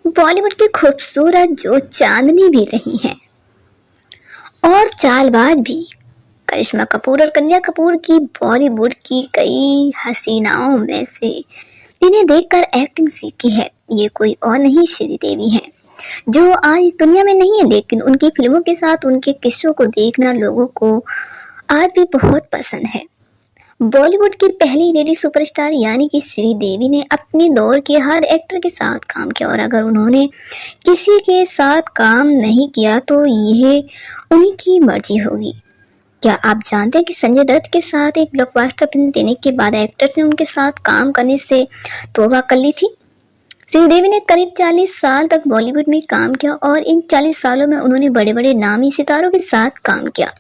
बॉलीवुड की खूबसूरत जो चांदनी भी रही हैं और चालबाज भी, करिश्मा कपूर और कन्या कपूर की बॉलीवुड की कई हसीनाओं में से इन्हें देखकर एक्टिंग सीखी है। ये कोई और नहीं, श्रीदेवी हैं, जो आज दुनिया में नहीं है, लेकिन उनकी फिल्मों के साथ उनके किस्सों को देखना लोगों को आज भी बहुत पसंद है। बॉलीवुड की पहली लेडी सुपरस्टार यानी कि श्रीदेवी ने अपने दौर के हर एक्टर के साथ काम किया, और अगर उन्होंने किसी के साथ काम नहीं किया तो यह उन्हीं की मर्जी होगी। क्या आप जानते हैं कि संजय दत्त के साथ एक ब्लॉकबस्टर फिल्म देने के बाद एक्टर्स ने उनके साथ काम करने से तौबा कर ली थी। श्रीदेवी ने करीब 40 साल तक बॉलीवुड में काम किया और इन 40 सालों में उन्होंने बड़े बड़े नामी सितारों के साथ काम किया।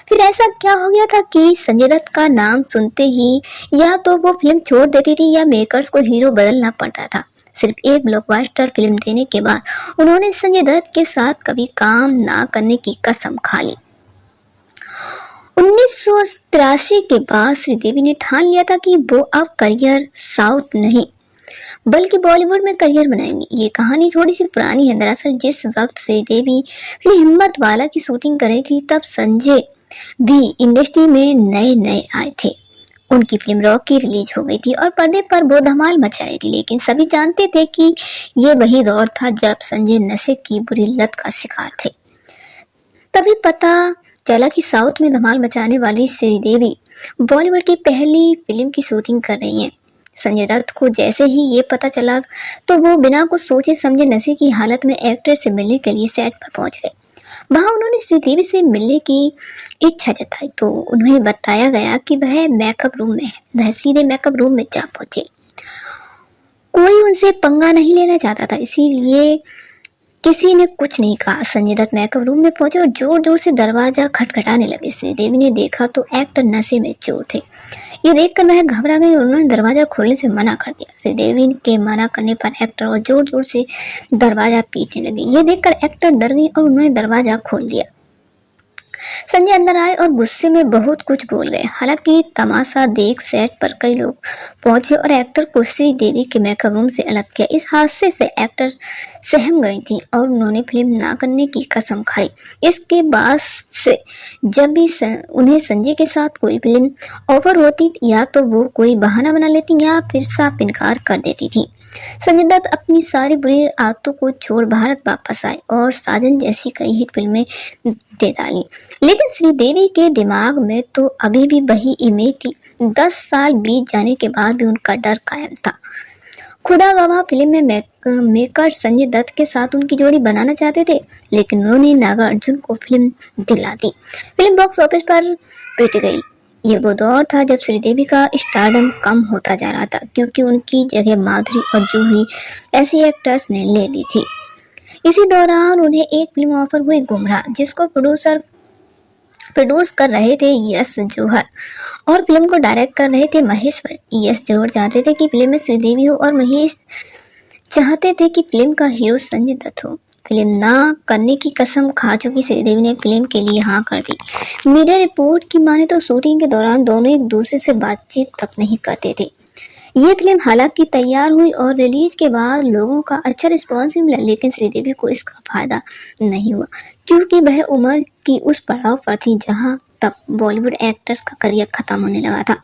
फिर ऐसा क्या हो गया था कि संजय दत्त का नाम सुनते ही या तो वो फिल्म छोड़ देती थी या मेकर्स को हीरो बदलना पड़ता था। सिर्फ एक ब्लॉकबस्टर फिल्म देने के बाद उन्होंने संजय दत्त के साथ कभी काम ना करने की कसम खा ली। 1983 के बाद श्रीदेवी ने ठान लिया था कि वो अब करियर साउथ नहीं बल्कि बॉलीवुड में करियर बनाएंगी। ये कहानी थोड़ी सी पुरानी है। दरअसल जिस वक्त श्रीदेवी फिल्म हिम्मत वाला की शूटिंग कर रही थी तब संजय भी इंडस्ट्री में नए नए आए थे। उनकी फिल्म रॉकी रिलीज हो गई थी और पर्दे पर वो धमाल मचा रही थी, लेकिन सभी जानते थे कि ये वही दौर था जब संजय नशे की बुरी लत का शिकार थे। तभी पता चला कि साउथ में धमाल मचाने वाली श्रीदेवी बॉलीवुड की पहली फिल्म की शूटिंग कर रही हैं। संजय दत्त को जैसे ही ये पता चला तो वो बिना कुछ सोचे समझे नशे की हालत में एक्टर से मिलने के लिए सेट पर पहुंच गए। वहां उन्होंने श्रीदेवी से मिलने की इच्छा जताई तो उन्हें बताया गया कि वह मेकअप रूम में है। वह सीधे मेकअप रूम में जा पहुंचे। कोई उनसे पंगा नहीं लेना चाहता था, इसीलिए किसी ने कुछ नहीं कहा। संजय दत्त मेकअप रूम में पहुंचे और जोर जोर से दरवाजा खटखटाने लगे। श्रीदेवी ने देखा तो एक्टर नशे में चोर थे। ये देखकर वह घबरा गई और उन्होंने दरवाजा खोलने से मना कर दिया। श्रीदेवी के मना करने पर एक्टर और जोर जोर से दरवाजा पीटने लगे। ये देखकर एक्टर डर गई और उन्होंने दरवाजा खोल दिया। संजय अंदर आए और गुस्से में बहुत कुछ बोल गए। हालांकि तमाशा देख सेट पर कई लोग पहुंचे और एक्टर को श्रीदेवी के मेकअप रूम से अलग किया। इस हादसे से एक्टर सहम गई थी और उन्होंने फिल्म ना करने की कसम खाई। इसके बाद से जब भी उन्हें संजय के साथ कोई फिल्म ऑफर होती या तो वो कोई बहाना बना लेती या फिर साफ इनकार कर देती थी। संजय दत्त अपनी सारी बुरी आदतों को छोड़ भारत वापस आए और साजन जैसी कई हिट फिल्में दे डाली, लेकिन श्रीदेवी के दिमाग में तो अभी भी वही इमेज थी। 10 साल बीत जाने के बाद भी उनका डर कायम था। खुदा गवाह फिल्म में मेकर संजय दत्त के साथ उनकी जोड़ी बनाना चाहते थे, लेकिन उन्होंने नागार्जुन को फिल्म दिला दी। फिल्म बॉक्स ऑफिस पर पिट गई। ये वो दौर था जब श्रीदेवी का स्टारडम कम होता जा रहा था, क्योंकि उनकी जगह माधुरी और जूही ऐसी एक्टर्स ने ले ली थी। इसी दौरान उन्हें एक फिल्म ऑफर हुई गुमराह, जिसको प्रोड्यूस कर रहे थे यश जौहर और फिल्म को डायरेक्ट कर रहे थे महेश भट्ट। यश जौहर चाहते थे कि फिल्म में श्रीदेवी हो और महेश चाहते थे कि फिल्म का हीरो संजय दत्त हो। फिल्म ना करने की कसम खा चुकी श्रीदेवी ने फिल्म के लिए हाँ कर दी। मीडिया रिपोर्ट की माने तो शूटिंग के दौरान दोनों एक दूसरे से बातचीत तक नहीं करते थे। ये फिल्म हालांकि तैयार हुई और रिलीज के बाद लोगों का अच्छा रिस्पांस भी मिला, लेकिन श्रीदेवी को इसका फायदा नहीं हुआ, क्योंकि वह उम्र की उस पड़ाव पर थी जहां तक बॉलीवुड एक्टर्स का करियर खत्म होने लगा था।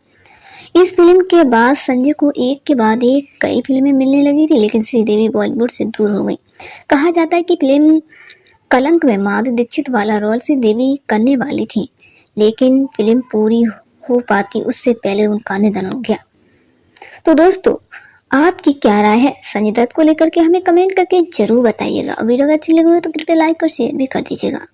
इस फिल्म के बाद संजय को एक के बाद एक कई फिल्में मिलने लगी थी, लेकिन श्रीदेवी बॉलीवुड से दूर हो गई। कहा जाता है कि फिल्म कलंक में माधुरी दीक्षित वाला रोल श्रीदेवी करने वाली थी, लेकिन फिल्म पूरी हो पाती उससे पहले उनका निधन हो गया। तो दोस्तों, आपकी क्या राय है संजय दत्त को लेकर के हमें कमेंट करके जरूर बताइएगा। वीडियो अगर अच्छी लगी हो तो कृपया लाइक और शेयर भी कर दीजिएगा।